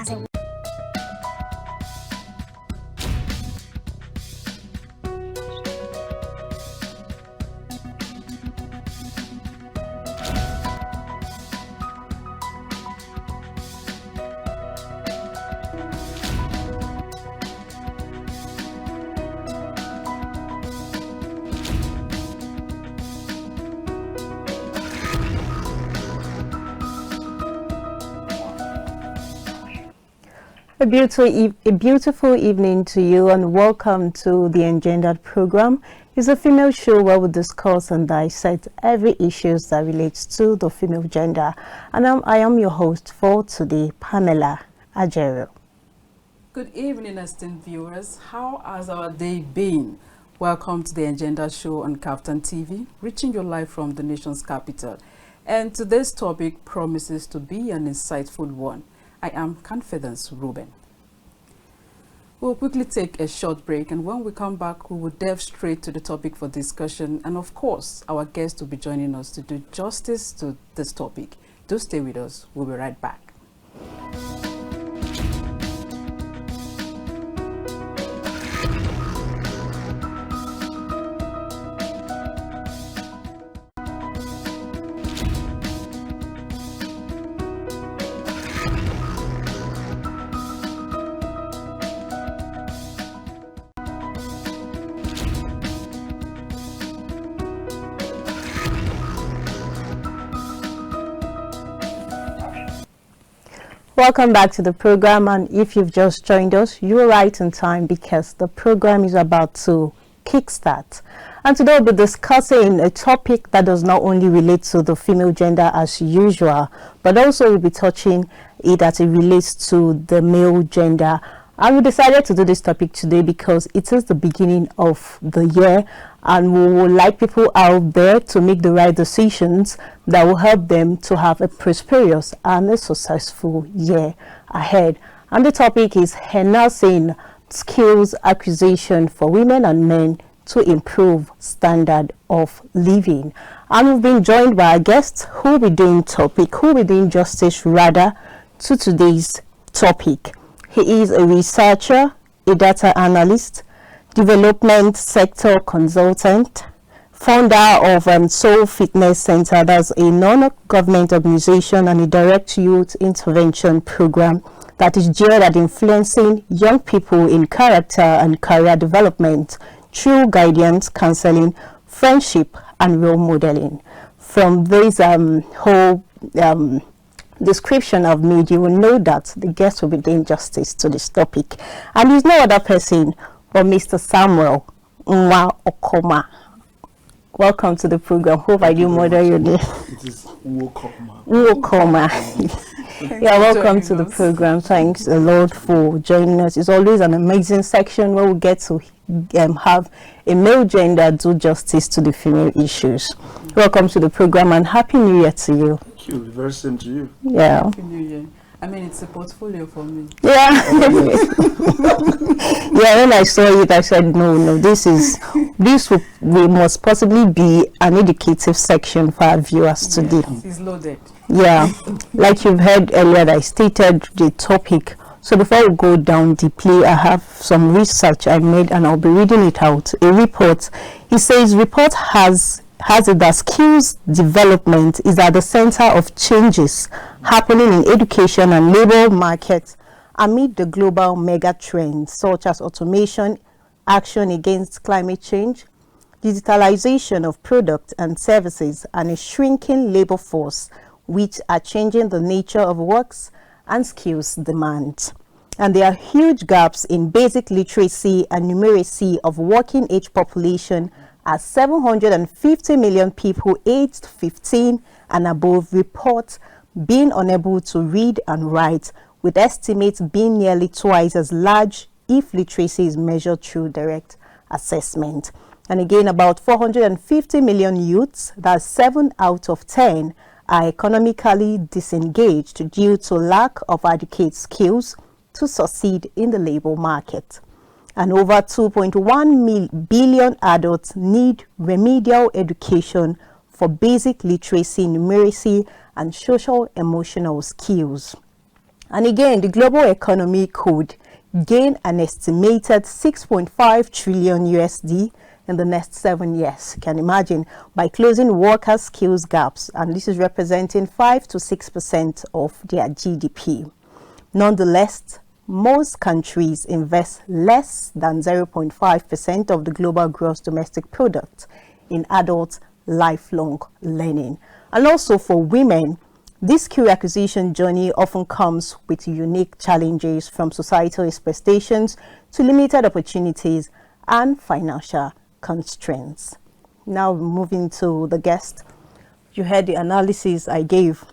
starting. A beautiful evening to you, and welcome to the Engendered program. It's a female show where we discuss and dissect every issues that relates to the female gender. And I am your host for today, Pamela Ajero. Good evening, esteemed viewers. How has our day been? Welcome to the Engendered show on Captain TV, reaching you live from the nation's capital. And today's topic promises to be an insightful one. I am Confidence Ruben. We'll quickly take a short break, and when we come back, we will delve straight to the topic for discussion. And of course, our guest will be joining us to do justice to this topic. Do stay with us. We'll be right back. Welcome back to the program, and if you've just joined us, you're right in time because the program is about to kickstart. And today we'll be discussing a topic that does not only relate to the female gender as usual, but also we'll be touching it as it relates to the male gender. And we decided to do this topic today because it is the beginning of the year, and we would like people out there to make the right decisions that will help them to have a prosperous and a successful year ahead. And the topic is enhancing skills acquisition for women and men to improve standard of living. And we've been joined by our guests who will be doing justice rather to today's topic. He is a researcher, a data analyst, development sector consultant, founder of Soul Fitness Center, that's a non-government organization and a direct youth intervention program that is geared at influencing young people in character and career development through guidance, counseling, friendship, and role modeling. From this whole description I've made, you will know that the guest will be doing justice to this topic. And he's no other person but Mr. Samuel Nwaokomah. Welcome to the program. Hope I do murder your name. It is Nwaokomah. Nwaokomah. Yeah, welcome to the program. Thanks a lot for joining us. It's always an amazing section where we get to have a male gender do justice to the female issues. Welcome to the program and Happy New Year to you. Thank you. The very same to you. Yeah. Happy New Year. I mean, it's a portfolio for me. Yeah. Yeah, when I saw it, I said, no, this we must possibly be an educative section for our viewers today. It's loaded. Yeah, like you've heard earlier, I stated the topic. So before we go down deeply, I have some research I made and I'll be reading it out. A report. It says report has it that skills development is at the center of changes happening in education and labor markets amid the global mega trends such as automation, action against climate change, digitalization of products and services, and a shrinking labor force, which are changing the nature of works and skills demands. And there are huge gaps in basic literacy and numeracy of working age population, as 750 million people aged 15 and above report being unable to read and write, with estimates being nearly twice as large if literacy is measured through direct assessment. And again, about 450 million youths, that's 7 out of 10, are economically disengaged due to lack of adequate skills to succeed in the labor market. And over 2.1 billion adults need remedial education for basic literacy, numeracy, and social-emotional skills. And again, the global economy could gain an estimated 6.5 trillion USD in the next 7 years. You can imagine, by closing worker skills gaps, and this is representing 5 to 6% of their GDP. Nonetheless, most countries invest less than 0.5% of the global gross domestic product in adult lifelong learning. And also for women, this skill acquisition journey often comes with unique challenges, from societal expectations to limited opportunities and financial constraints. Now moving to the guest, you heard the analysis I gave,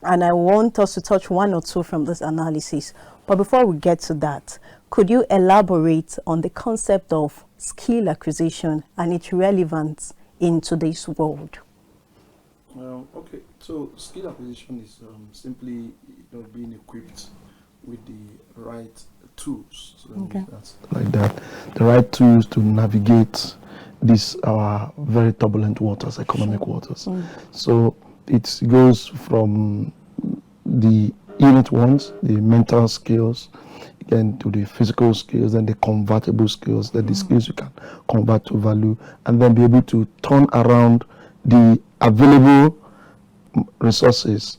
and I want us to touch one or two from this analysis. But before we get to that, could you elaborate on the concept of skill acquisition and its relevance in today's world? Okay, so skill acquisition is simply being equipped with the right tools. So Okay. that's like that, the right tools to navigate these our very turbulent waters, economic waters. So it goes from the innate ones, the mental skills, again to the physical skills, then the convertible skills, then the skills you can convert to value, and then be able to turn around the available resources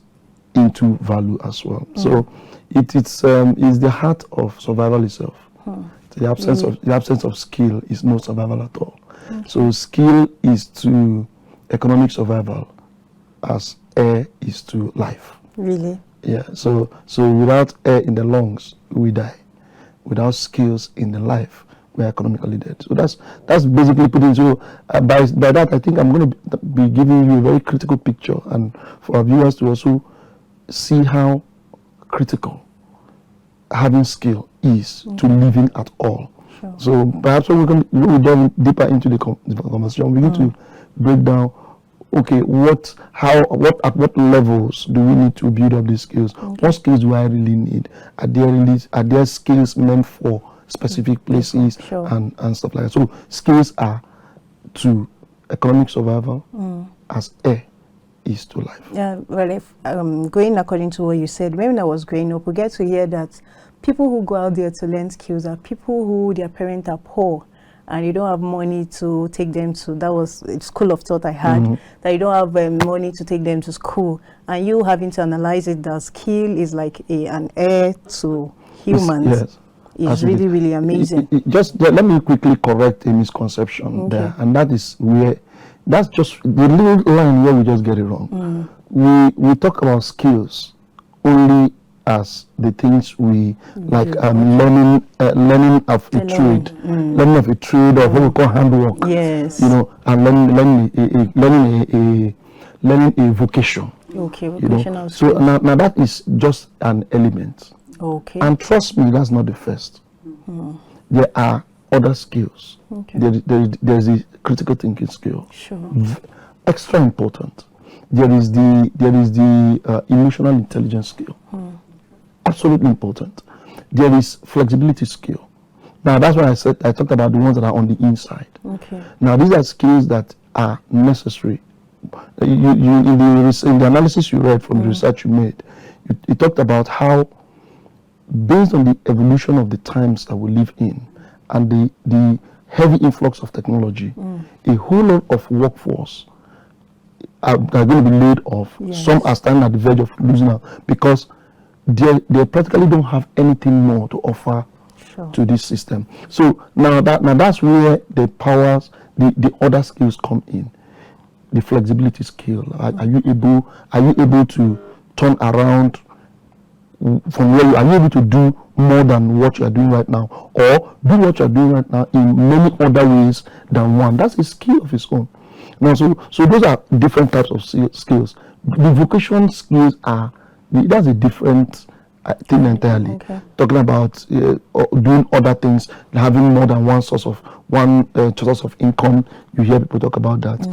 into value as well. So it's the heart of survival itself. The absence of skill is no survival at all. So skill is to economic survival as air is to life. Really? Yeah. So without air in the lungs, we die. Without skills in the life, we're economically dead. So that's basically put into by that. I think I'm going to be giving you a very critical picture, and for our viewers to also see how critical having skill is to living at all. Sure. So perhaps when we delve deeper into the conversation, we need to break down. Okay, at what levels do we need to build up these skills? What skills do I really need? Are there skills meant for specific places and stuff like that? So skills are to economic survival as air is to life. Yeah, well, if going according to what you said, when I was growing up, we get to hear that people who go out there to learn skills are people who their parents are poor, and you don't have money to take them to, that was a school of thought I had, that you don't have money to take them to school, and you having to analyze it, that skill is like an heir to humans. Yes. It's really, really amazing. Just let me quickly correct a misconception there, and that's just the little line where we just get it wrong. We talk about skills only as the things we like learning of a trade, learning of a trade, or what we call handwork. Yes. And learning a vocation. Okay, vocational So now that is just an element. Okay. And trust me, that's not the first. There are other skills. Okay. There's the critical thinking skill. Sure. Extra important. There is the emotional intelligence skill. Absolutely important. There is flexibility skill. Now that's why I talked about the ones that are on the inside. Okay. Now these are skills that are necessary. In the analysis you read from the research you made, you talked about how, based on the evolution of the times that we live in and the heavy influx of technology, a whole lot of workforce are going to be laid off. Yes. Some are standing at the verge of losing out because they practically don't have anything more to offer to this system. So now that's where the powers, the other skills come in. The flexibility skill. Are you able to turn around from where are you able to do more than what you are doing right now, or do what you are doing right now in many other ways than one? That's a skill of its own. Now, so those are different types of skills. The vocation skills that's a different thing entirely. Okay. Talking about doing other things, having more than one source of income. You hear people talk about that.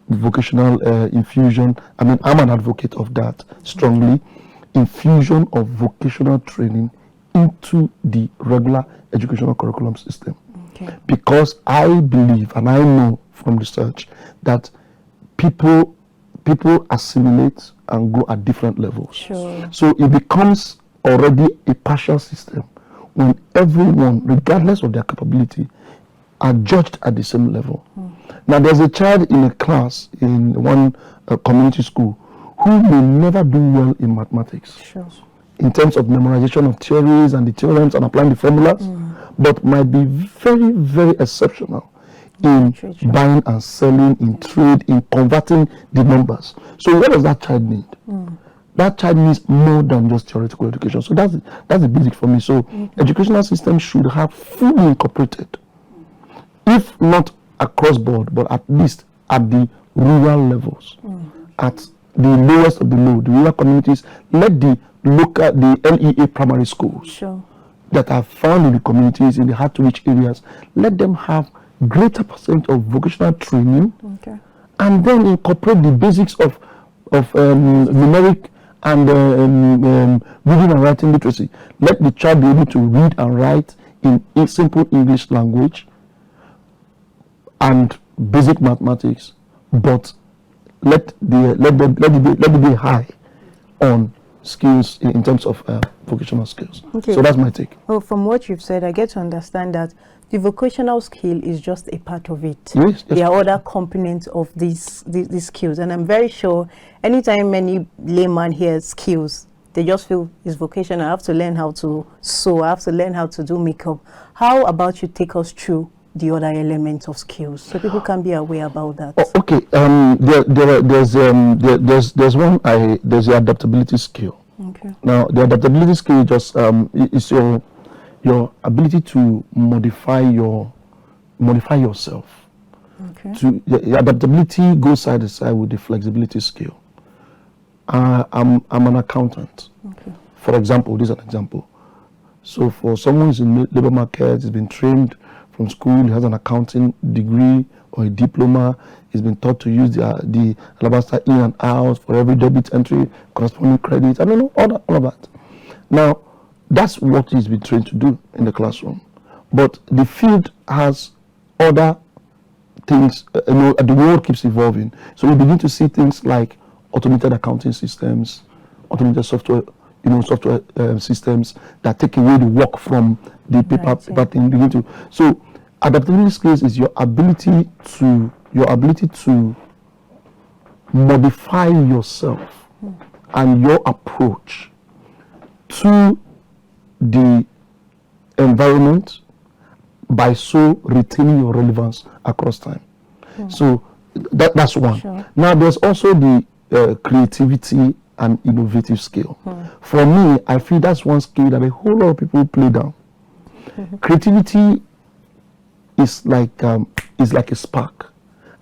Vocational infusion. I mean, I'm an advocate of that strongly. Infusion of vocational training into the regular educational curriculum system. Okay. Because I believe, and I know from research, that people assimilate and go at different levels. Sure. So it becomes already a partial system when everyone, regardless of their capability, are judged at the same level. Now, there's a child in a class in one community school who may never do well in mathematics. Sure. In terms of memorization of theories and the theorems and applying the formulas, but might be very, very exceptional in buying and selling, in trade, in converting the numbers. So what does that child need? That child needs more than just theoretical education. So that's the basic for me. So educational system should have fully incorporated, if not across board, but at least at the rural levels, at the lowest of the low, the rural communities. Let the local, the LEA primary schools that are found in the communities, in the hard-to-reach areas, let them have greater percent of vocational training, and then incorporate the basics of numeric and reading and writing literacy. Let the child be able to read and write in simple English language and basic mathematics, but let it be high on skills in terms of vocational skills. So that's my take. Well, from what you've said, I get to understand that the vocational skill is just a part of it. Yes, there are other components of these skills, and I'm very sure anytime any layman hears skills, they just feel it's vocational. I have to learn how to sew, I have to learn how to do makeup. How about you take us through the other elements of skills so people can be aware about that? Okay, there's one, there's the adaptability skill. Okay. Now the adaptability skill just is your ability to modify yourself. Okay. The adaptability goes side by side with the flexibility skill. I'm an accountant. Okay. For example, this is an example. So for someone who's in labor market, has been trained from school, he has an accounting degree or a diploma, he's been taught to use the alabaster in and out for every debit entry, corresponding credit, I don't know, all of that. Now, that's what he's been trained to do in the classroom. But the field has other things, the world keeps evolving. So we begin to see things like automated accounting systems, automated software, software systems that take away the work from the paper thing. So adaptability skills is your ability to modify yourself and your approach to the environment by so retaining your relevance across time. So that's one. Sure. Now there's also the creativity and innovative skill. For me, I feel that's one skill that a whole lot of people play down. Creativity is like a spark,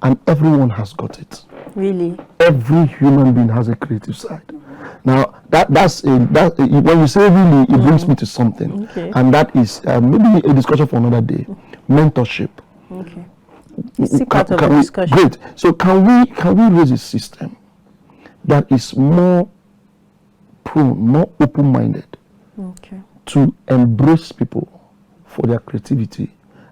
and everyone has got it. Really? Every human being has a creative side. Now when you say really, it brings me to something, and that is maybe a discussion for another day. Mentorship. Okay. It's part of the discussion. Great. So can we raise a system that is more prone, more open-minded, to embrace people for their creativity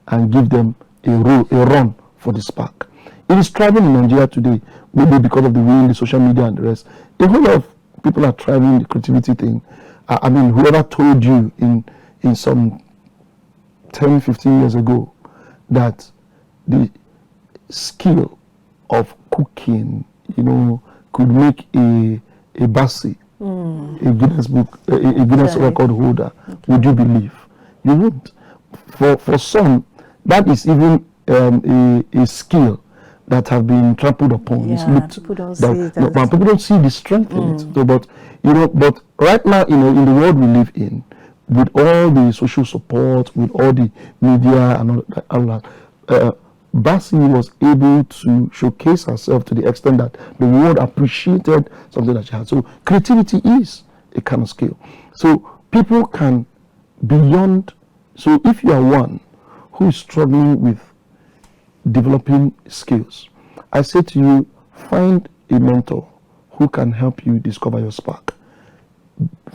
and give them a run for the spark? It is thriving in Nigeria today, maybe because of the way the social media and the rest. A whole lot of people are thriving the creativity thing. I mean, whoever told you in some 10, 15 years ago that the skill of cooking, could make a Bassi, a Guinness book, a Guinness record holder, would you believe? You wouldn't. For some, that is even a skill that have been trampled upon. People don't see people don't see the strength in it. So, but right now, in the world we live in, with all the social support, with all the media and all that, Bassi was able to showcase herself to the extent that the world appreciated something that she had. So creativity is a kind of skill. So people can beyond. So if you are one who is struggling with developing skills, I say to you, find a mentor who can help you discover your spark.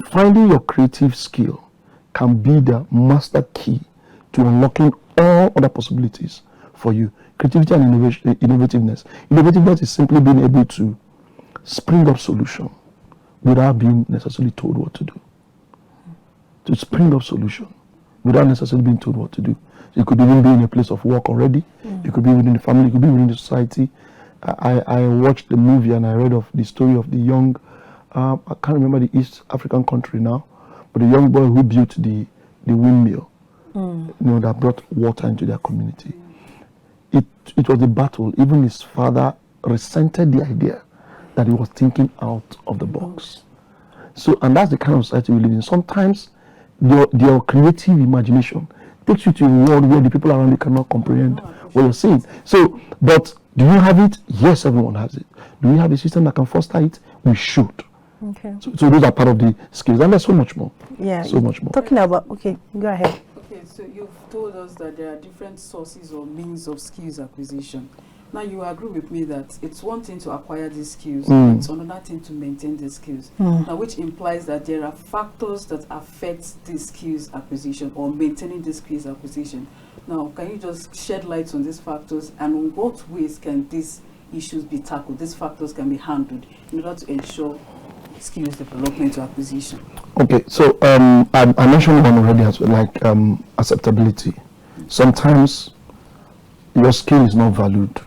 Finding your creative skill can be the master key to unlocking all other possibilities for you. Creativity and innovativeness. Innovativeness is simply being able to spring up solution without being necessarily told what to do. to spring up solution without necessarily being told what to do. You could even be in a place of work already. You could be within the family. You could be within the society. I watched the movie and I read of the story of the young, I can't remember the East African country now, but the young boy who built the windmill, that brought water into their community. It was a battle. Even his father resented the idea that he was thinking out of the box. So, and that's the kind of society we live in. Sometimes your creative imagination takes you to a world where the people around you cannot comprehend what you're saying. So, but do you have it? Yes, everyone has it. Do we have a system that can foster it? We should. Okay. So those are part of the skills, and there's so much more. Yeah. So much more. Talking about, okay, go ahead. Okay, so you've told us that there are different sources or means of skills acquisition. Now, you agree with me that it's one thing to acquire these skills, it's another thing to maintain these skills. Now, which implies that there are factors that affect these skills acquisition or maintaining these skills acquisition. Now, can you just shed light on these factors, and in what ways can these issues be tackled, these factors can be handled in order to ensure skills development or acquisition? Okay, so I mentioned one already as well, like acceptability. Sometimes your skill is not valued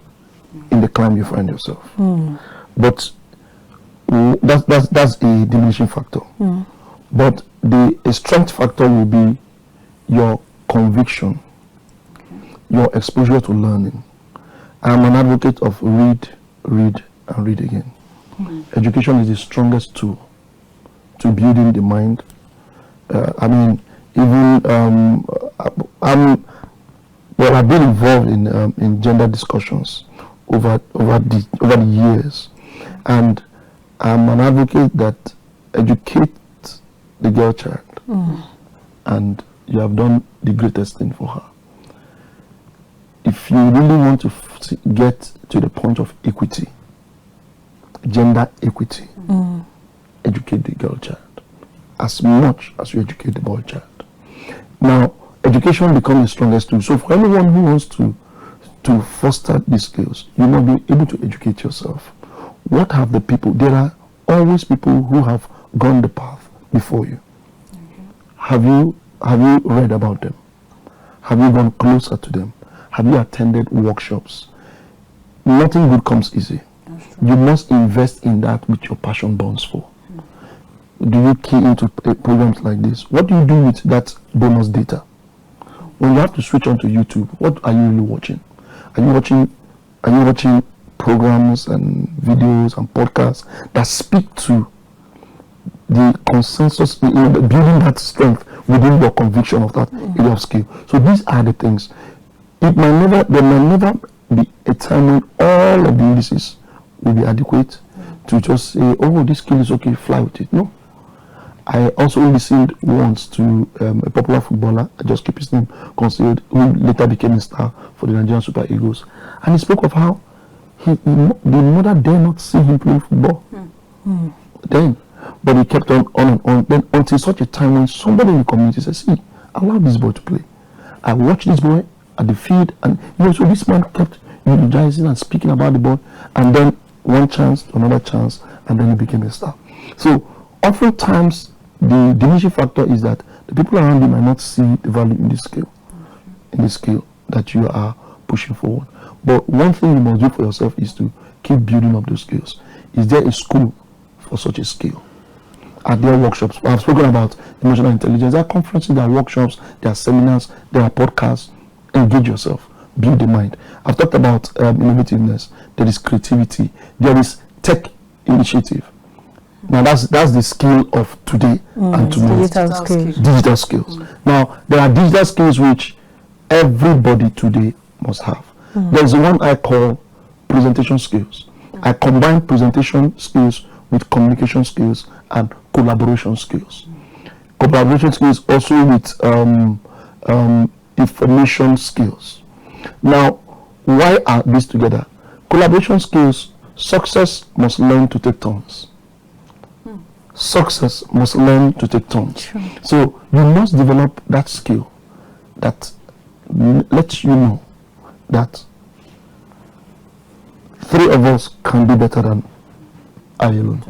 in the climb you find yourself, but that's a diminishing factor. But a strength factor will be your conviction, your exposure to learning. I'm an advocate of read, and read again. Education is the strongest tool to building the mind. I mean, even I've been involved in gender discussions over the years, and I'm an advocate that educate the girl child, and you have done the greatest thing for her. If you really want to get to the point of equity, gender equity, educate the girl child as much as you educate the boy child. Now, education becomes the strongest tool. So for anyone who wants to foster these skills, you must be able to educate yourself. What have the people? There are always people who have gone the path before you. Have you read about them? Have you gone closer to them? Have you attended workshops? Nothing good comes easy. You must invest in that which your passion burns for. Do you key into programs like this? What do you do with that bonus data? When you have to switch on to YouTube, what are you really watching? Are you watching programs and videos and podcasts that speak to the consensus, building that strength within your conviction of that area of skill? So these are the things. There might never be a time when all of the indices will be adequate to just say, oh, this skill is okay, fly with it. No. I also listened once to a popular footballer, I just keep his name concealed, who later became a star for the Nigerian Super Eagles. And he spoke of how the mother dare not see him play football. Then, but he kept on and on. Then until such a time when somebody in the community says, see, allow this boy to play. I watched this boy at the field, and so this man kept eulogizing and speaking about the boy, and then one chance to another chance, and then he became a star. So oftentimes the diminishing factor is that the people around you might not see the value in this skill that you are pushing forward. But one thing you must do for yourself is to keep building up those skills. Is there a school for such a skill? Are there workshops? I've spoken about emotional intelligence. There are conferences, there are workshops, there are seminars, there are podcasts. Engage yourself, build the mind. I've talked about innovativeness. There is creativity. There is tech initiative. Now that's the skill of today and tomorrow. Digital skills. Now there are digital skills which everybody today must have. There's one I call presentation skills. I combine presentation skills with communication skills and collaboration skills. Collaboration skills also with information skills. Now, why are these together? Collaboration skills, success must learn to take turns. Success must learn to take turns. Sure. So you must develop that skill that lets you know that three of us can be better than I alone.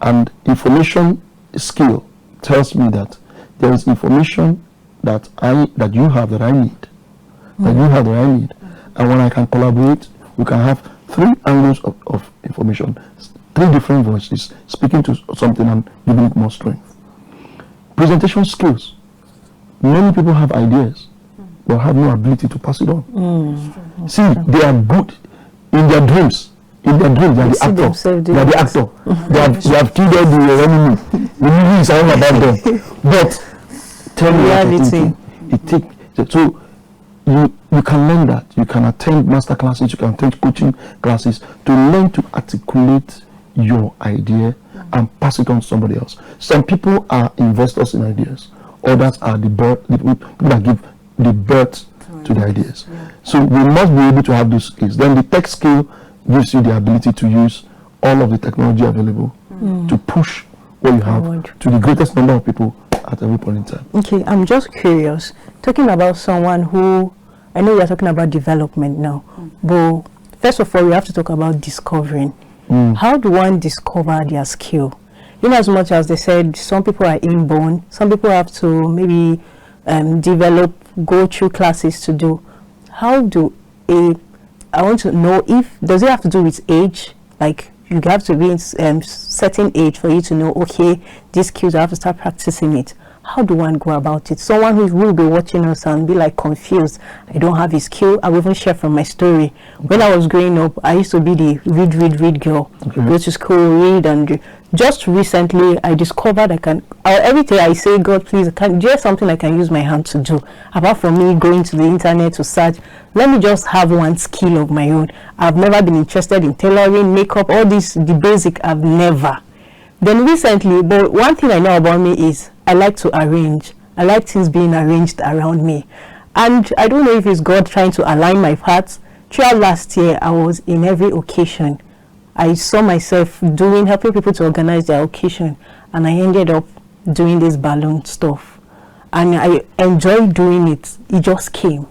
And information skill tells me that there is information that you have that I need, and when I can collaborate, we can have 3 angles of information, 3 different voices speaking to something and giving it more strength. Presentation skills. Many people have ideas, but have no ability to pass it on. See, they are good in their dreams. In their dreams, they are the actor. They are the actor. They have killed the enemy. The movie is all about them. But tell me what so you can learn that. You can attend master classes. You can attend coaching classes to learn to articulate your idea and pass it on to somebody else. Some people are investors in ideas. Others are the people that give the birth to the ideas. So we must be able to have those skills. Then the tech skill gives you the ability to use all of the technology available to push what you have to the greatest number of people at every point in time. Okay, I'm just curious. Talking about someone who, I know you're talking about development now, but first of all, we have to talk about discovering. How do one discover their skill? In as much as they said, some people are inborn, some people have to maybe develop, go through classes to do. How do I want to know if, does it have to do with age? Like you have to be in certain age for you to know, okay, these skills, I have to start practicing it. How do one go about it? Someone who will be watching us and be like confused, I don't have a skill. I will even share from my story. When I was growing up, I used to be the read girl. Go to school, read, and just recently I discovered I can, every day I say, God, please, there's something I can use my hand to do. Apart from me going to the internet to search, let me just have one skill of my own. I've never been interested in tailoring, makeup, all this, the basic, I've never. Then recently, but one thing I know about me is I like to arrange. I like things being arranged around me. And I don't know if it's God trying to align my paths. Throughout last year, I was in every occasion. I saw myself helping people to organize their occasion. And I ended up doing this balloon stuff. And I enjoyed doing it. It just came.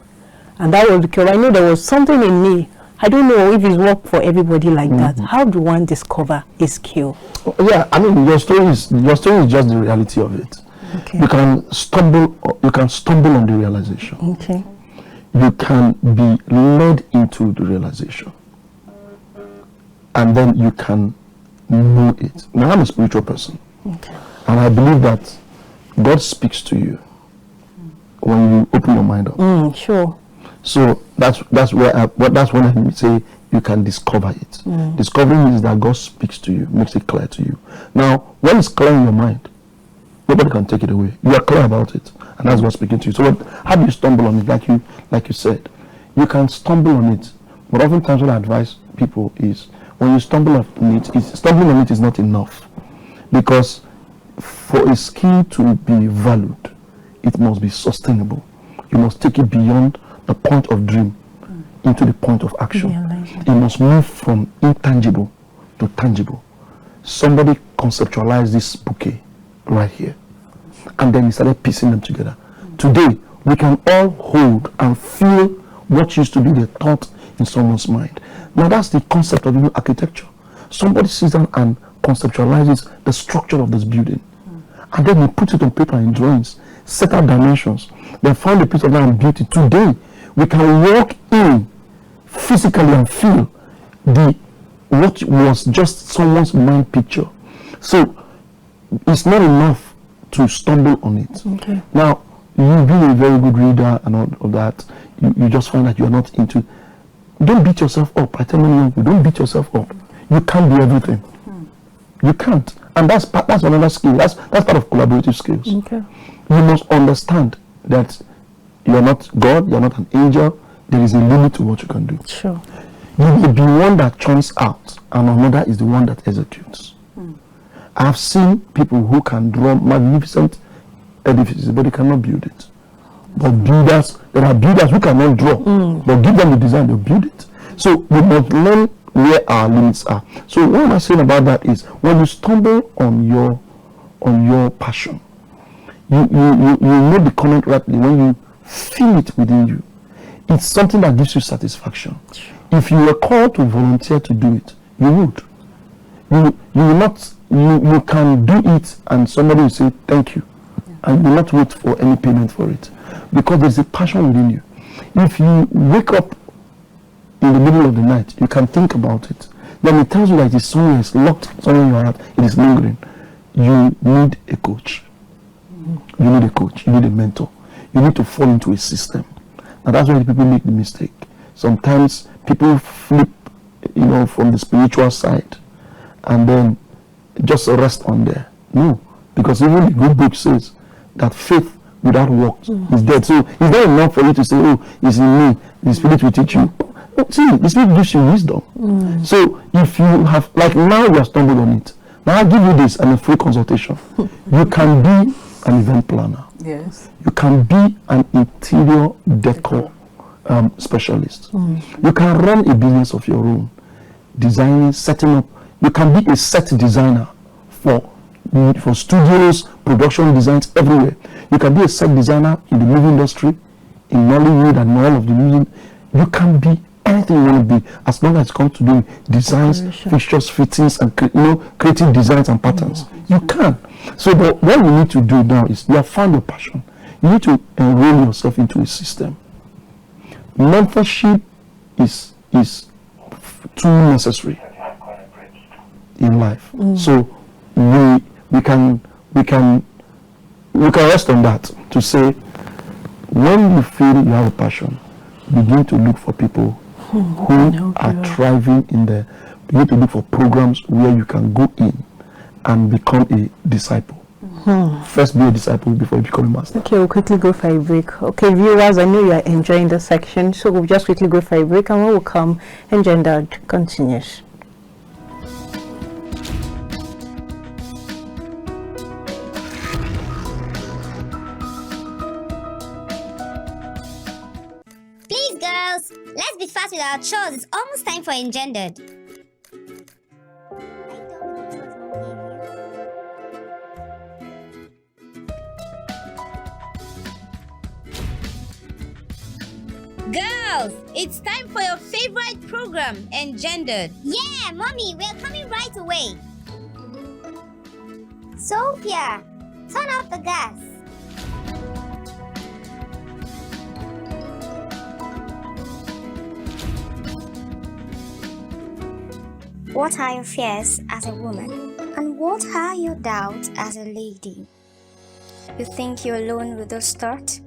And that was because I know there was something in me. I don't know if it's work for everybody like that. How do one discover a skill? Yeah, I mean, your story is just the reality of it. Okay. You can stumble on the realization. Okay. You can be led into the realization, and then you can know it. Now, I'm a spiritual person, and I believe that God speaks to you when you open your mind up. Sure. So that's when I say you can discover it. Discovering is that God speaks to you, makes it clear to you. Now, when it's clear in your mind, nobody can take it away. You are clear about it, and that's God speaking to you. So how do you stumble on it? Like you said, you can stumble on it, but oftentimes what I advise people is when you stumble on it, stumbling on it is not enough, because for a skill to be valued, it must be sustainable. You must take it beyond the point of dream into the point of action. It must move from intangible to tangible. Somebody conceptualized this bouquet right here, and then he started piecing them together. Today, we can all hold and feel what used to be the thought in someone's mind. Now, that's the concept of architecture. Somebody sits down and conceptualizes the structure of this building, and then he puts it on paper in drawings, set out dimensions, then find a piece of land and build it. Today, we can walk in physically and feel what was just someone's mind picture. So it's not enough to stumble on it. Okay. Now, you being a very good reader and all of that, you just find that you're not into. Don't beat yourself up. I tell you, don't beat yourself up. You can't do everything. You can't, and that's another skill. That's part of collaborative skills. Okay. You must understand that you're not God, you're not an angel. There is a limit to what you can do. Sure. You will be one that churns out, and another is the one that executes. I've seen people who can draw magnificent edifices, but they cannot build it. But there are builders who cannot draw, but give them the design, they'll build it. So we must learn where our limits are. So what I'm saying about that is, when you stumble on your passion, you know the comment rightly when you feel it within you. It's something that gives you satisfaction. If you were called to volunteer to do it, you would. You will not you can do it and somebody will say thank you, and you will not wait for any payment for it, because there's a passion within you. If you wake up in the middle of the night, you can think about it. Then it tells you that it is somewhere, it's locked somewhere in your heart, it is lingering. You need a coach. You need a coach, you need a mentor. You need to fall into a system. And that's why people make the mistake. Sometimes people flip, from the spiritual side and then just rest on there. No, because even the good book says that faith without works is dead. So it's not enough for you to say, oh, it's in me, the Spirit will teach you. No, see, the Spirit gives you wisdom. So if you have, like now you have stumbled on it, now I'll give you this and a free consultation. You can be an event planner. Yes. You can be an interior decor specialist. You can run a business of your own, designing, setting up. You can be a set designer for studios, production designs everywhere. You can be a set designer in the movie industry, in Nollywood and all of the music. You can be anything you want to be, as long as it comes to doing designs, fixtures, fittings, and creating designs and patterns. You can. So what you need to do now is you have found your passion. You need to enroll yourself into a system. Mentorship is too necessary in life. So we can rest on that to say, when you feel you have a passion, begin to look for people who are thriving in there. Begin to look for programs where you can go in and become a disciple. First be a disciple before you become a master. Okay, we'll quickly go for a break. Okay, viewers, I know you are enjoying the section, so we'll just quickly go for a break, and when we come, Engendered continues. Please, girls, let's be fast with our chores. It's almost time for Engendered. Girls, it's time for your favorite program, Engendered. Yeah, Mommy, we're coming right away. Sophia, turn off the gas. What are your fears as a woman? And what are your doubts as a lady? You think you're alone with those thoughts?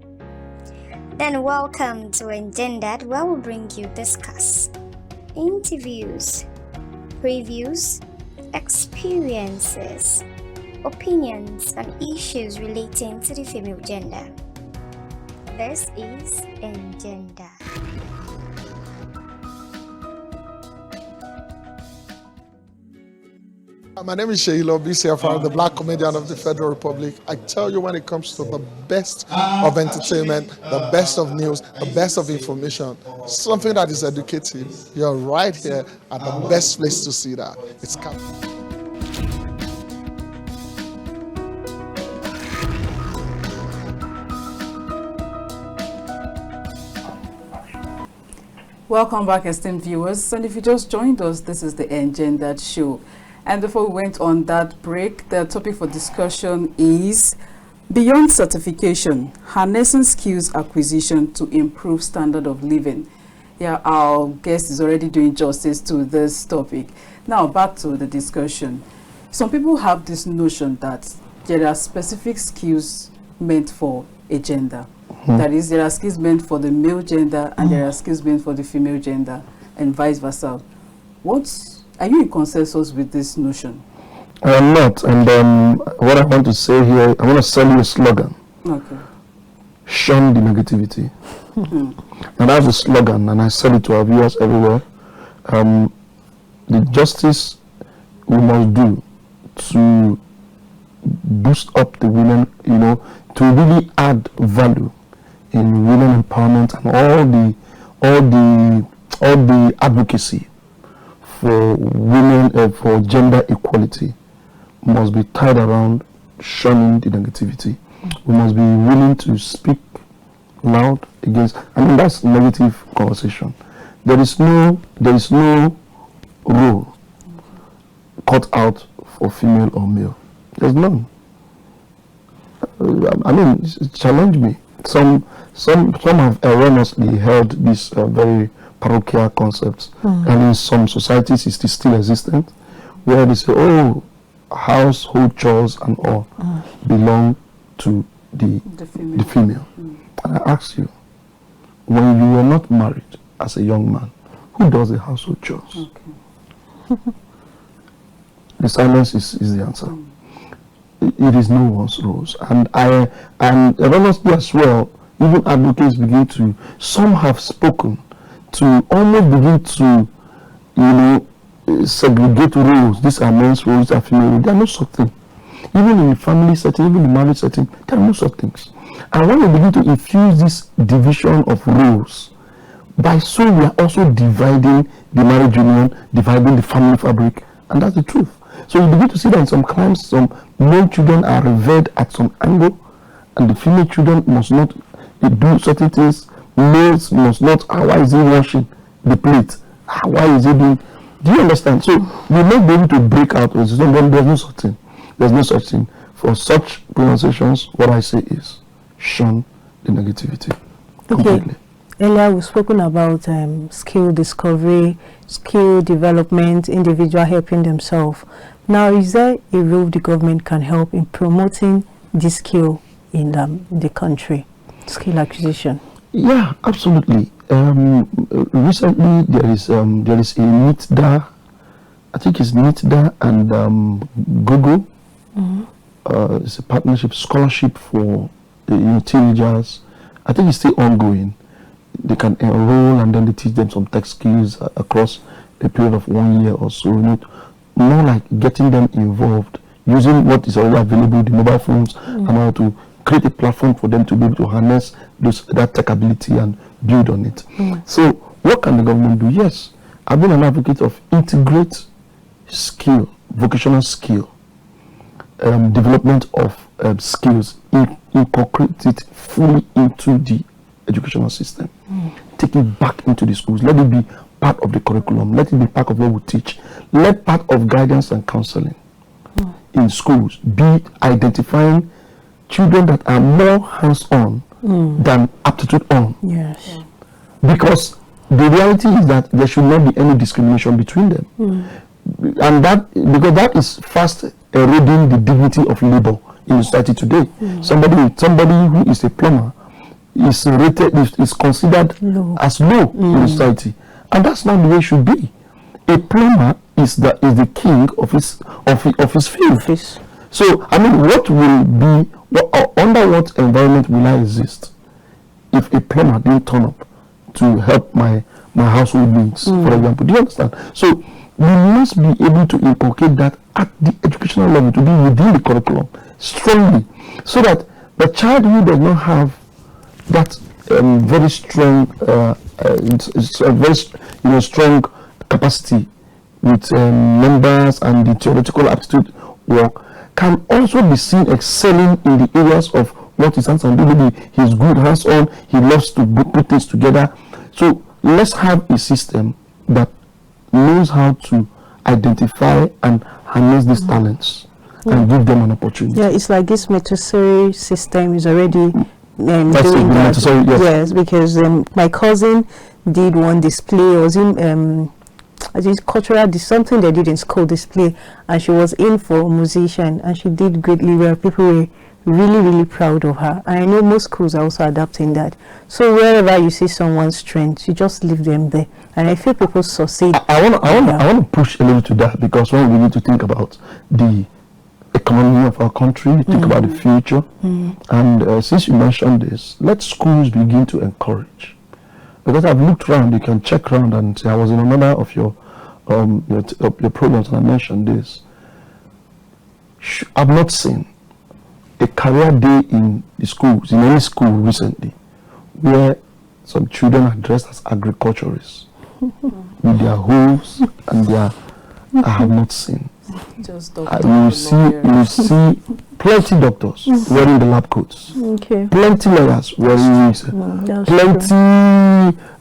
Then welcome to Engendered, where we'll bring you discuss, interviews, previews, experiences, opinions, and issues relating to the female gender. This is Engendered. My name is Sheila BCFR, the Black Comedian of the Federal Republic. I tell you, when it comes to the best of entertainment, the best of news, the best of information, something that is educative, you're right here at the best place to see that. It's Welcome back, esteemed viewers. And if you just joined us, this is the Engendered Show. And before we went on that break, the topic for discussion is beyond certification, harnessing skills acquisition to improve standard of living. Yeah, our guest is already doing justice to this topic. Now back to the discussion. Some people have this notion that there are specific skills meant for a gender. That is, there are skills meant for the male gender and there are skills meant for the female gender, and vice versa. Are you in consensus with this notion? I am not, and what I want to say here, I want to sell you a slogan. Okay. Shun the negativity. And that's a slogan, and I sell it to our viewers everywhere. The justice we must do to boost up the women, to really add value in women empowerment and all the advocacy for women, for gender equality, must be tied around shunning the negativity. We must be willing to speak loud against, that's negative conversation. There is no role cut out for female or male. There's none. I mean, challenge me. Some have erroneously held these very parochial concepts, and in some societies it's still existent, where they say, oh, household chores and all belong to the female. And I ask you, when you were not married as a young man, who does the household chores? Okay. The silence is the answer. It is no one's rules. And honestly as well, even advocates begin to, some have spoken to almost begin to, segregate roles. These are men's roles, these are female roles. There are no such thing. Even in the family setting, even in the marriage setting, there are no such things. And when we begin to infuse this division of roles, by so we are also dividing the marriage union, dividing the family fabric, and that's the truth. So you begin to see that in some clans, some male children are revered at some angle, and the female children must not do certain things. Males must not. Why is he washing the plate? Why is he doing? Do you understand? So we may be able to break out. There's no such thing. There's no such thing. For such pronunciations, what I say is shun the negativity completely. Earlier we've spoken about skill discovery, skill development, individual helping themselves. Now, is there a role the government can help in promoting this skill in the country, skill acquisition? Yeah, absolutely. Recently there is a NITDA, I think it's NITDA and Google. It's a partnership scholarship for teenagers. I think it's still ongoing. They can enroll and then they teach them some tech skills across a period of 1 year or so. More like getting them involved, using what is already available, the mobile phones, and how to create a platform for them to be able to harness that tech ability and build on it. So what can the government do? Yes, I've been an advocate of integrate skill, vocational skill, development of skills, incorporate it fully into the educational system. Take it back into the schools. Let it be part of the curriculum. Let it be part of what we teach. Let part of guidance and counseling in schools be identifying children that are more hands-on than aptitude on. Yes. Because the reality is that there should not be any discrimination between them. And because that is fast eroding the dignity of labor in society today. Somebody who is a plumber is rated, is considered as low in society, and that's not the way it should be. A plumber is the king of his field. So I mean, what will be under what environment will I exist if a plumber didn't turn up to help my household needs, for example? Do you understand? So we must be able to inculcate that at the educational level, to be within the curriculum strongly, so that the child who does not have that very strong, strong capacity with numbers and the theoretical aptitude work can also be seen excelling in the areas of what his hands on. Maybe he's good hands-on, he loves to put things together. So let's have a system that knows how to identify and harness these talents and give them an opportunity. Yeah, it's like this Montessori system is already doing that. Yes, because my cousin did one display. It was in I think cultural, something they did in school display, and she was in for a musician, and she did greatly well. People were really proud of her. And I know most schools are also adapting that. So wherever you see someone's strength, you just leave them there. And I feel people succeed. I want to push a little to that, because when we need to think about the economy of our country, think about the future, and since you mentioned this, let schools begin to encourage. Because I've looked around, you can check around and say, I was in another of your programs and I mentioned this. I've not seen a career day in the schools, in any school recently, where some children are dressed as agriculturists with their hoes and their, I have not seen. Just you see plenty doctors wearing the lab coats, plenty lawyers wearing wigs, plenty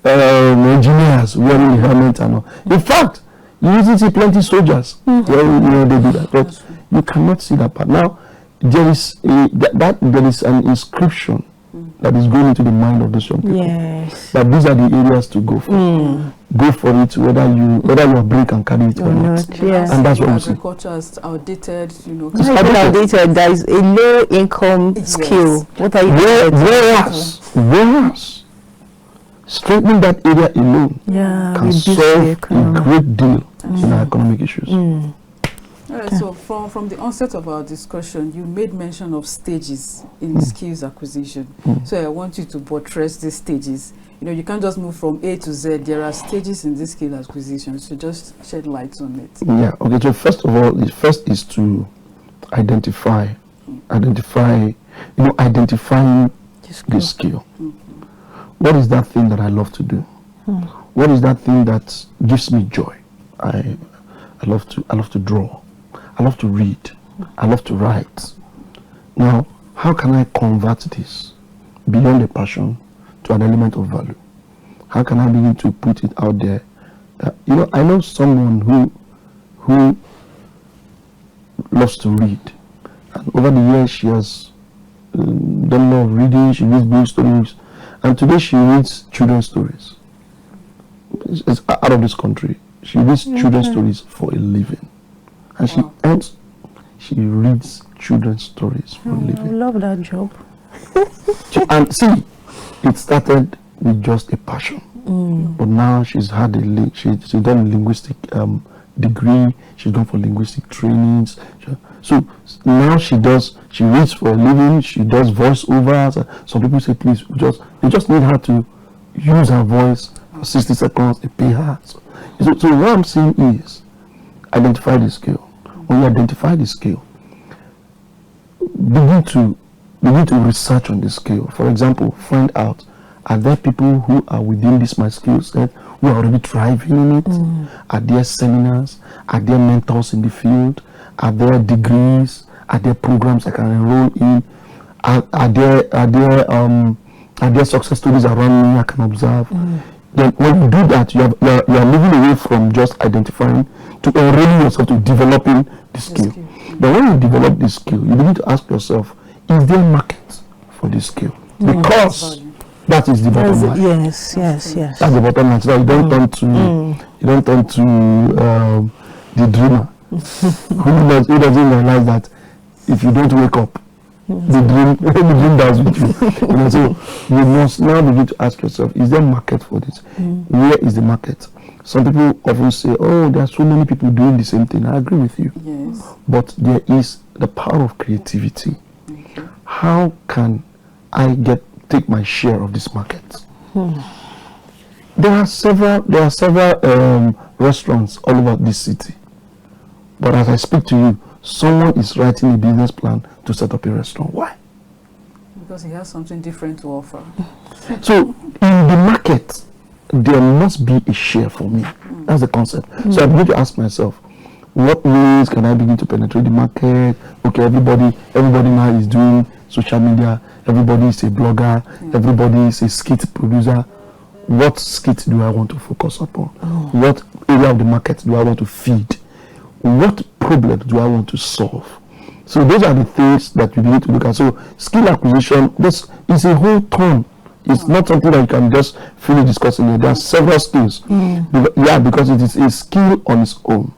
engineers wearing the helmet and all. In fact, you usually see plenty soldiers wearing, they do that. But You cannot see that part. Now, there is there is an inscription that is going into the mind of those young people. Yes. That these are the areas to go for. Go for it, whether your brain can carry it or not. Yeah. And that's what we see. Agriculture is outdated, you know. It's outdated. There is a low income skill. What are you doing? Whereas strengthening that area alone can solve a great deal in our economic issues. All right, so from the onset of our discussion, you made mention of stages in skills acquisition. So I want you to buttress these stages. You know, you can't just move from A to Z. There are stages in this skill acquisition, so just shed light on it. Yeah, okay, so first of all, the first is to identifying the skill. What is that thing that I love to do? What is that thing that gives me joy? I love to draw. I love to read. I love to write. Now, how can I convert this beyond the passion to an element of value? How can I begin to put it out there? You know, I know someone who loves to read, and over the years she has done a lot of reading. She reads book stories, and today she reads children's stories. It's out of this country. She reads children's stories for a living, and she reads children's stories for a living. I love that job. And see, it started with just a passion, but now she's had she's done a linguistic degree. She's gone for linguistic trainings. So now she reads for a living. She does voiceovers. Some people say, please, you just need her to use her voice for 60 seconds. They pay her. So what I'm saying is, identify the skill. When you identify the skill, begin to research on the skill. For example, find out, are there people who are within this my skill set who are already thriving in it? Are there seminars? Are there mentors in the field? Are there degrees? Are there programs I can enroll in? Are there success stories around me I can observe? Then when you do that, you are moving away from just identifying to enrolling yourself to developing the skill. But when you develop this skill, you begin to ask yourself, is there a market for this skill? Because that is the bottom line. Yes. That's the bottom line. So you don't turn to the dreamer who doesn't realize that if you don't wake up, the dream does with you. So you must now begin to ask yourself, is there a market for this? Where is the market? Some people often say, oh, there are so many people doing the same thing. I agree with you. Yes. But there is the power of creativity. How can I take my share of this market? There are several restaurants all over this city. But as I speak to you, someone is writing a business plan to set up a restaurant. Why? Because he has something different to offer. So in the market, there must be a share for me. That's the concept. So I begin to ask myself, what ways can I begin to penetrate the market? Okay, everybody now is doing social media. Everybody is a blogger. Everybody is a skit producer. What skit do I want to focus upon? What area of the market do I want to feed? What problem do I want to solve? So those are the things that you need to look at. So skill acquisition, this is a whole ton. It's not something that you can just finish discussing it. There are several skills. Yeah, because it is a skill on its own.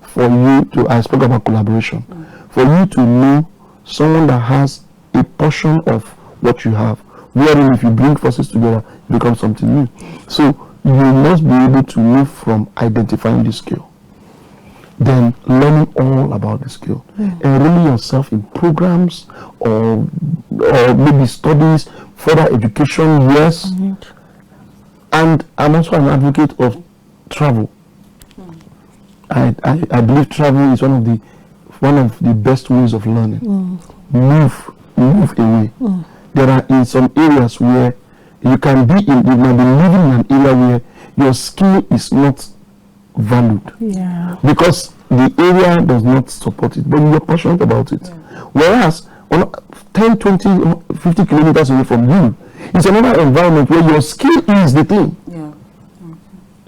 For you to, I spoke about collaboration. For you to know someone that has a portion of what you have, wherein if you bring forces together, it becomes something new. So you must be able to move from identifying the skill, then learning all about the skill, enrolling yourself in programs or maybe studies, further education, yes. And I'm also an advocate of travel. I believe travel is one of the best ways of learning. Move away. There are in some areas where you might be living in an area where your skill is not valued, because the area does not support it, but you're passionate about it. Whereas 10, 20, 50 kilometers away from you, it's another environment where your skill is the thing.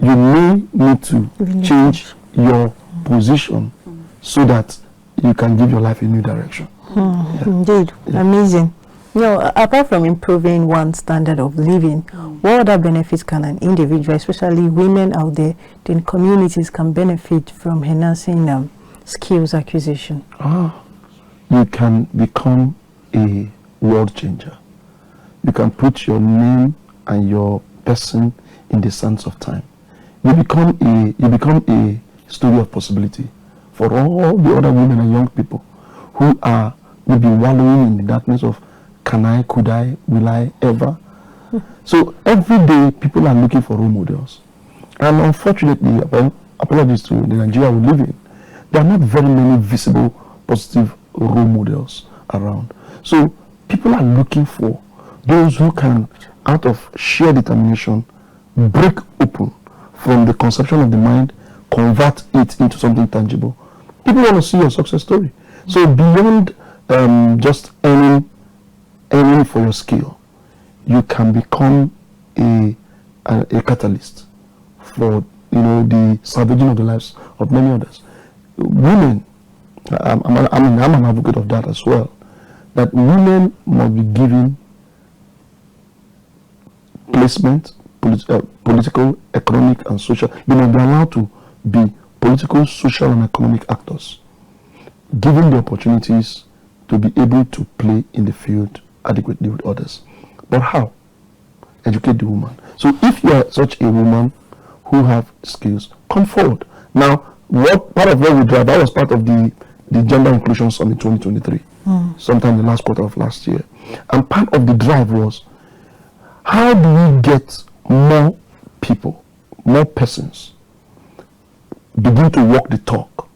You may need to change your position so that you can give your life a new direction. Indeed, amazing. Apart from improving one's standard of living, what other benefits can an individual, especially women out there, then communities, can benefit from enhancing skills acquisition? You can become a world changer. You can put your name and your person in the sands of time. You become a story of possibility for all the other women and young people who are maybe wallowing in the darkness of can I, could I, will I ever? So every day people are looking for role models. And unfortunately, apologies to the Nigeria we live in, there are not very many visible, positive role models around. So people are looking for those who can, out of sheer determination, break open from the conception of the mind, convert it into something tangible. People want to see your success story. So beyond just earning for your skill, you can become a catalyst for the salvaging of the lives of many others. Women, I'm an advocate of that as well, that women must be given placement, political, economic, and social. They must be allowed to be political, social, and economic actors, given the opportunities to be able to play in the field adequately with others. But how? Educate the woman. So if you are such a woman who have skills, come forward. Now, part of what we drive, that was part of the Gender Inclusion Summit 2023, sometime in the last quarter of last year. And part of the drive was, how do we get more people, more persons, begin to walk the talk,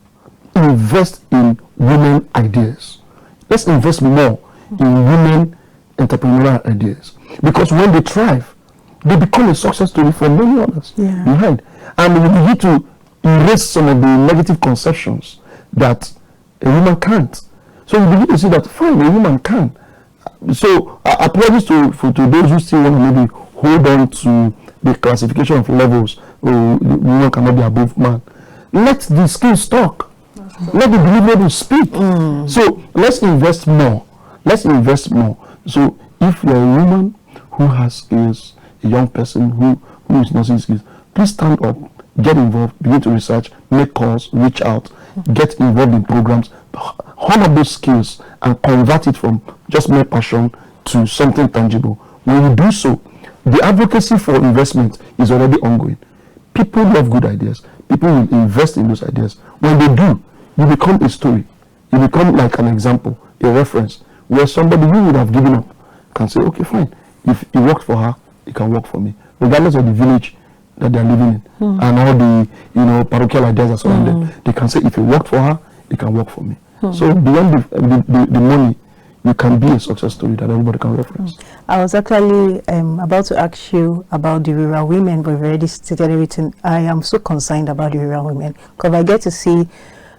invest in women ideas. Let's invest more in women entrepreneurial ideas, because when they thrive, they become a success story for many others behind, and we begin to erase some of the negative conceptions that a woman can't. So we begin to see that fine, a woman can. So apologies to those who still want to maybe hold on to the classification of levels. Woman cannot be above man. Let the skills talk. Let the deliverable speak. So let's invest more. Let's invest more. So if you're a woman who has skills, a young person who is not seeing skills, please stand up, get involved, begin to research, make calls, reach out, get involved in programs, hone up those skills and convert it from just mere passion to something tangible. When you do so, the advocacy for investment is already ongoing. People love good ideas. People will invest in those ideas. When they do, you become a story. You become like an example, a reference, where somebody who would have given up can say, okay, fine. If it worked for her, it can work for me, regardless of the village that they're living in and all the parochial ideas are surrounded. They can say, if it worked for her, it can work for me. So beyond the money, you can be a success story that everybody can reference. I was actually about to ask you about the rural women, but you've already stated everything. I am so concerned about the rural women, because I get to see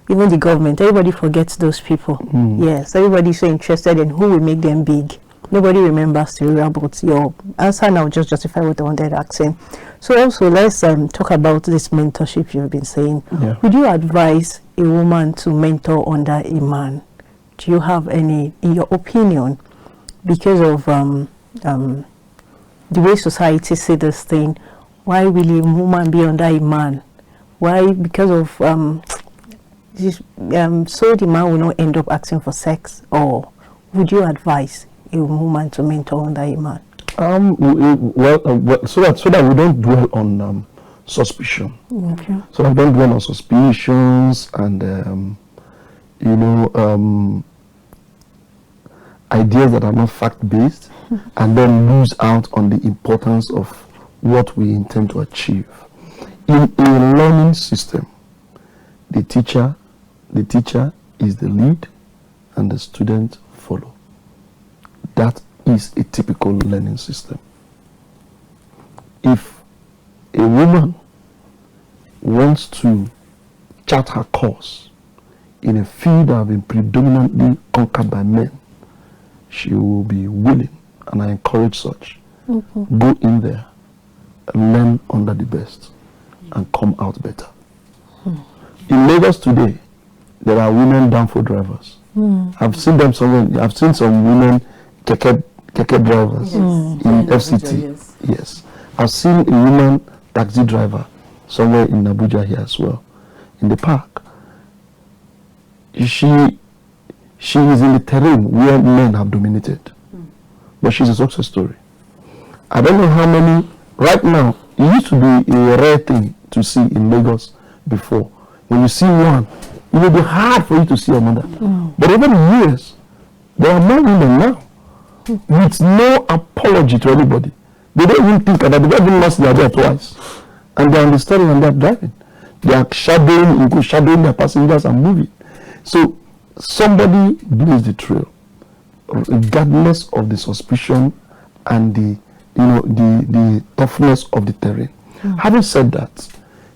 even the government, everybody forgets those people. Yes, everybody's so interested in who will make them big. Nobody remembers the rural, but your answer now just justify what I wanted asking. So also, let's talk about this mentorship you've been saying. Would you advise a woman to mentor under a man? Do you have any, in your opinion, because of the way society see this thing, why will a woman be under a man? Why? Because of so the man will not end up asking for sex? Or would you advise a woman to mentor under a man? So that we don't dwell on suspicion. So I don't dwell on suspicions and ideas that are not fact-based, and then lose out on the importance of what we intend to achieve. In a learning system, the teacher is the lead and the student follow. That is a typical learning system. If a woman wants to chart her course in a field that has been predominantly conquered by men, she will be willing, and I encourage such, go in there and learn under the best and come out better. In Lagos today, there are women downfall drivers. I've seen them somewhere. I've seen some women keke drivers in FCT. Yes. I've seen a woman taxi driver somewhere in Abuja here as well, in the park. She is in the terrain where men have dominated, but she's a success story. I don't know how many, right now, it used to be a rare thing to see in Lagos before. When you see one, it will be hard for you to see another. But over the years, there are more women now, with no apology to anybody. They don't even think about it. They don't even lost their job twice. And they're understanding and they're driving. They are shadowing their passengers and moving. So somebody blaze the trail, regardless of the suspicion and the toughness of the terrain. Having said that,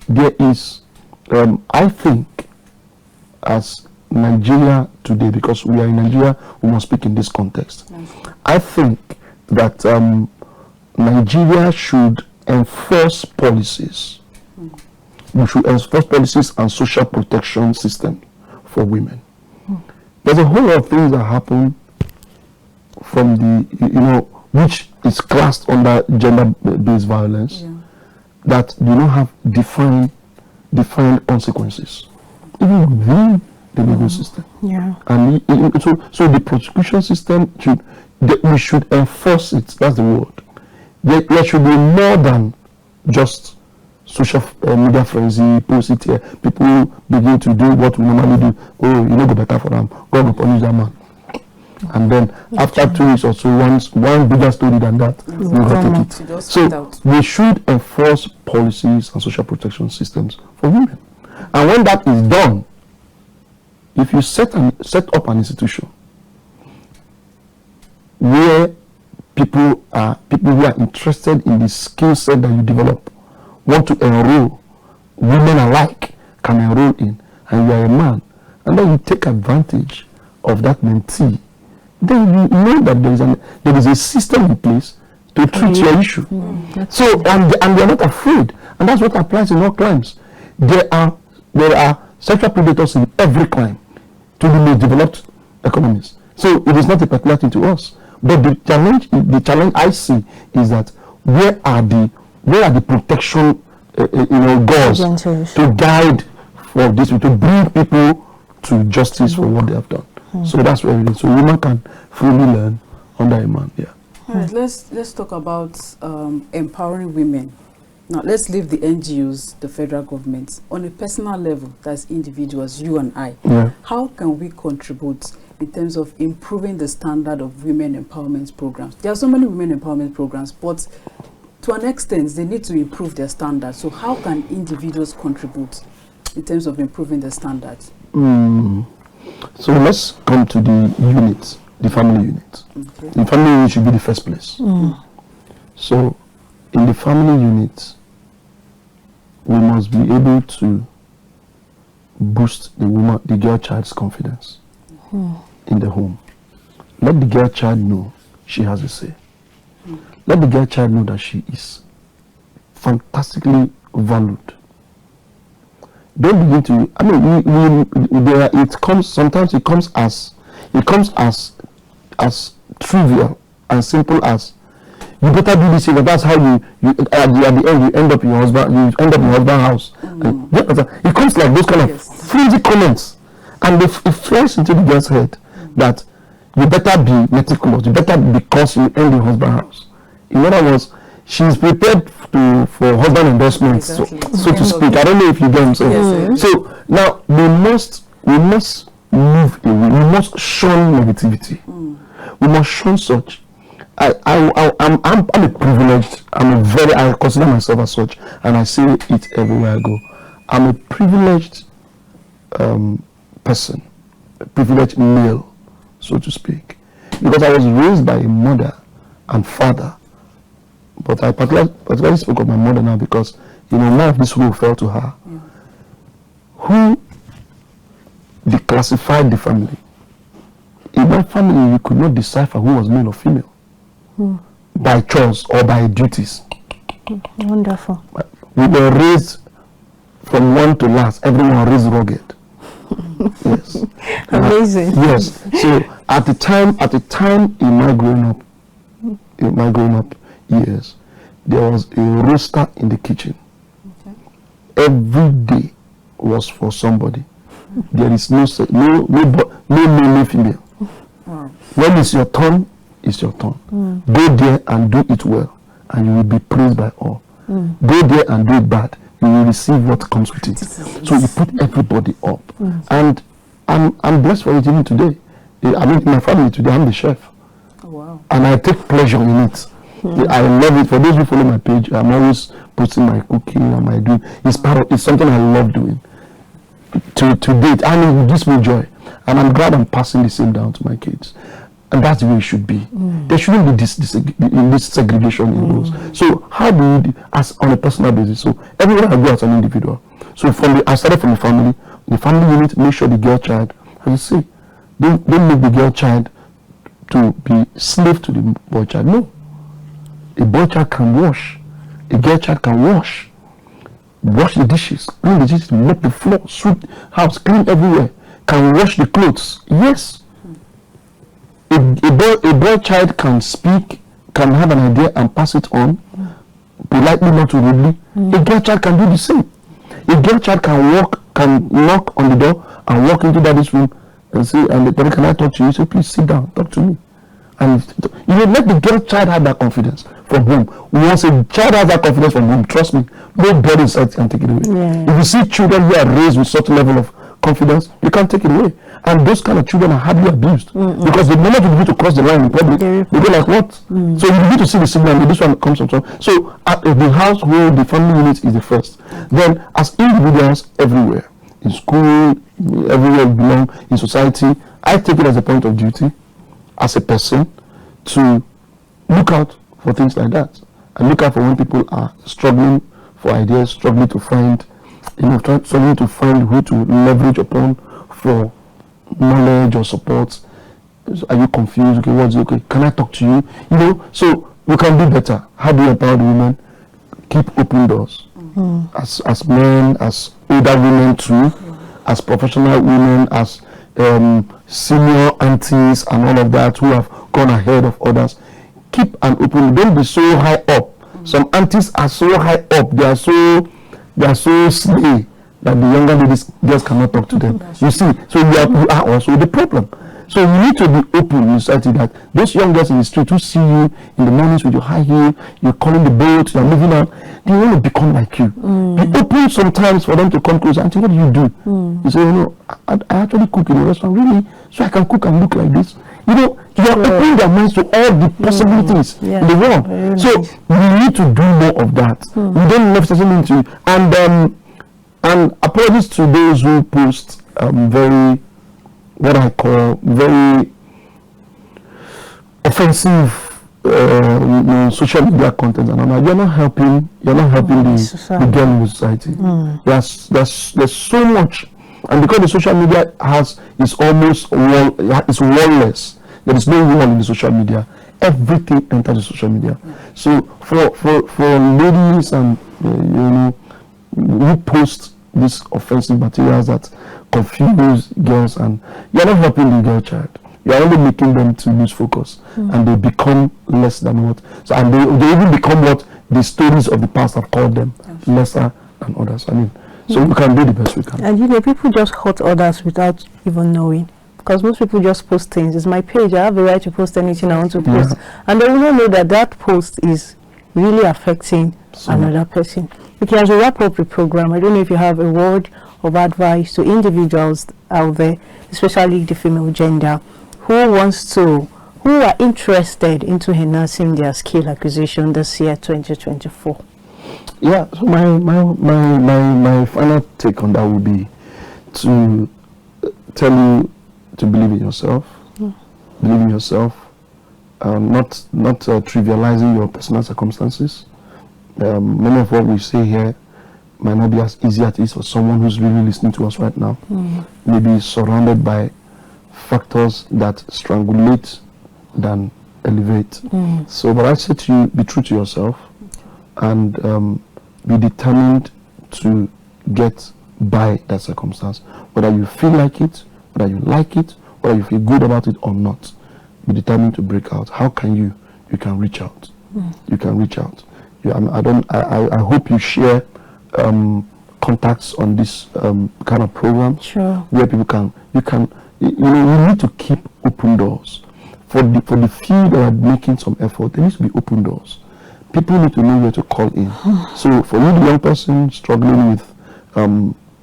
there is, I think, as Nigeria today, because we are in Nigeria, we must speak in this context. I think that Nigeria should enforce policies. We should enforce policies and social protection system for women. There's a whole lot of things that happen from the, which is classed under gender-based violence that do not have defined consequences, even within the legal system. And so the prosecution system we should enforce it. That's the word. There should be more than just social media frenzy, post it here. People begin to do what we normally do. Oh, you know, go better for them. God will punish that man. And then after 2 weeks or so, one bigger story than that, we will take it. So we should enforce policies and social protection systems for women. And when that is done, if you set up an institution where people who are interested in the skill set that you develop want to enroll, women alike can enroll in, and you are a man, and then you take advantage of that mentee, then you know that there is a system in place to treat your issue. So and they are not afraid, and that's what applies in all crimes. There are sexual predators in every crime to the most developed economies. So it is not a particular thing to us. But the challenge I see is that where are the protection goals to guide for this, to bring people to justice for what they have done. So that's where it is. So women can freely learn under a man. Yeah. All right. Let's talk about empowering women. Now let's leave the NGOs, the federal government, on a personal level. That's individuals, you and I. Yeah. How can we contribute in terms of improving the standard of women empowerment programs? There are so many women empowerment programs, but to an extent, they need to improve their standards. So how can individuals contribute in terms of improving the standards? So let's come to the unit, the family unit. Okay. The family unit should be the first place. So in the family unit, we must be able to boost the girl child's confidence in the home. Let the girl child know she has a say. Let the girl child know that she is fantastically valued. Don't begin to, I mean, sometimes it comes as trivial and simple as, you better do this, that's how you at the end you end up in your husband's house. It comes like those kind of flimsy comments, and it flies into the girl's head that you better be meticulous, you better, because you end in your husband's house. In other words, she's prepared for husband endorsements, so to speak. I don't know if you get what I'm saying. So now we must move away. We must shun negativity. We must shun such. I'm a privileged. I consider myself as such, and I say it everywhere I go. I'm a privileged person, a privileged male, so to speak, because I was raised by a mother and father. But I particularly spoke of my mother now because, none of this role fell to her. Who declassified the family. In my family, you could not decipher who was male or female by choice or by duties. Wonderful. We were raised from one to last. Everyone raised rugged. Yes. Amazing. Yes. So at the time in my growing up years, there was a roster in the kitchen. Okay. Every day was for somebody. There is no male, female. Wow. When it's your turn, it's your turn. Go there and do it well, and you will be praised by all. Go there and do it bad, you will receive what comes with it. So you put everybody up, and I'm blessed for it even today. I mean, in my family today, I'm the chef. Oh, wow. And I take pleasure in it. I love it. For those who follow my page, I'm always posting my cooking and my doing. It's something I love doing. To date, and it gives me joy. And I'm glad I'm passing the same down to my kids. And that's the way it should be. There shouldn't be this segregation in those. So how do you, as on a personal basis? So everywhere I go as an individual. So I started from the family unit. Make sure the girl child, as you see, don't make the girl child to be slave to the boy child. No, a boy child can wash, a girl child can wash the dishes, clean the dishes, mop the floor, sweep house, clean everywhere, can wash the clothes. Yes. A boy child can speak, can have an idea and pass it on, politely, not too rudely. A girl child can do the same. A girl child can knock on the door and walk into daddy's room and say, and the daddy, can I talk to you? Say, please sit down, talk to me. And let the girl child have that confidence from home. Once a child has that confidence from home, trust me, nobody inside can take it away. Yeah. If you see children who are raised with such a level of confidence, you can't take it away. And those kind of children are hardly abused because the moment you begin to cross the line in public, they go like, what? So you begin to see the signal, this one comes from. So the household, the family unit is the first. Then as individuals everywhere, in school, everywhere we belong, in society, I take it as a point of duty, as a person, to look out for things like that. And look out for when people are struggling for ideas, struggling to find, struggling to find who to leverage upon for knowledge or support. Are you confused? Okay, what's okay? Can I talk to you? So we can do better. How do you empower the women? Keep open doors. As men, as older women too, as professional women, as senior aunties and all of that who have gone ahead of others. Keep an open. Don't be so high up. Some aunties are so high up. They are so slay that the younger ladies just cannot talk to them. You see, so you are also the problem. So you need to be open in society that those young girls in the street who see you in the mornings with your high heel, you're calling the boat, you're moving on, they want to become like you. Be open sometimes for them to come close and say, what do you do? You say, I actually cook in a restaurant, really? So I can cook and look like this? You are opening their minds to all the possibilities in the world. So we need to do more of that. We don't necessarily need to. And apologies to those who post what I call very offensive social media content, and you're not helping the girl in the society. There's so much, and because the social media is almost it's wallless. There is no wall in the social media. Everything enters the social media. So for ladies and who post these offensive materials that confuse girls, and you're not helping the girl child. You're only making them to lose focus, and they become less than what. So, and they even become what the stories of the past have called them, lesser than others. So we can do the best we can. And people just hurt others without even knowing. Because most people just post things. It's my page. I have the right to post anything I want to post. And they will not know that post is really affecting another person. Okay, as we wrap up the program, I don't know if you have a word of advice to individuals out there, especially the female gender, who are interested into enhancing their skill acquisition this year, 2024. Yeah, so my final take on that would be to tell you to believe in yourself, not trivializing your personal circumstances. Many of what we say here might not be as easy as it is for someone who's really listening to us right now. Maybe surrounded by factors that strangulate than elevate. So, but I say to you, be true to yourself and be determined to get by that circumstance. Whether you feel like it, whether you like it, whether you feel good about it or not, be determined to break out. How can you? You can reach out. You can reach out. I hope you share contacts on this kind of program, where people can, you need to keep open doors. For the few that are making some effort, there needs to be open doors. People need to know where to call in. So for you, the young person struggling with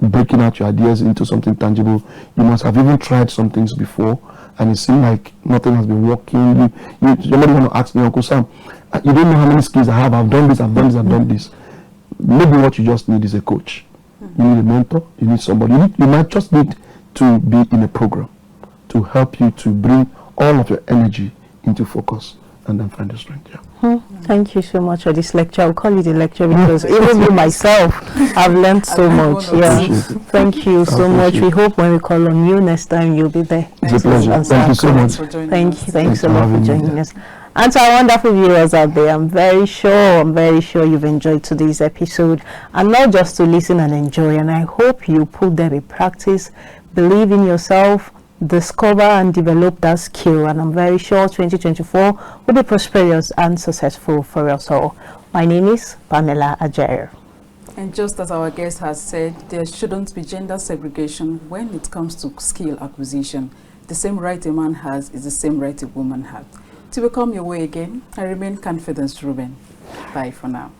breaking out your ideas into something tangible, you must have even tried some things before, and it seems like nothing has been working. Somebody want to ask me, Uncle Sam, you don't know how many skills I have. I've done this, I've done this, I've done this. Maybe what you just need is a coach. You need a mentor. You need somebody. You might just need to be in a program to help you to bring all of your energy into focus and then find the strength. Thank you so much for this lecture. I'll call it a lecture because even me myself, I've learned so much. Thank you so much. We hope when we call on you next time, you'll be there. It's a pleasure. Thank you so much. Thanks a lot for joining us. And to our wonderful viewers out there, I'm very sure you've enjoyed today's episode, and not just to listen and enjoy, and I hope you put them in practice, believe in yourself, discover and develop that skill, and I'm very sure 2024 will be prosperous and successful for us all. My name is Pamela Ajair. And just as our guest has said, there shouldn't be gender segregation when it comes to skill acquisition. The same right a man has is the same right a woman has. To become your way again, I remain Confidence Ruben. Bye for now.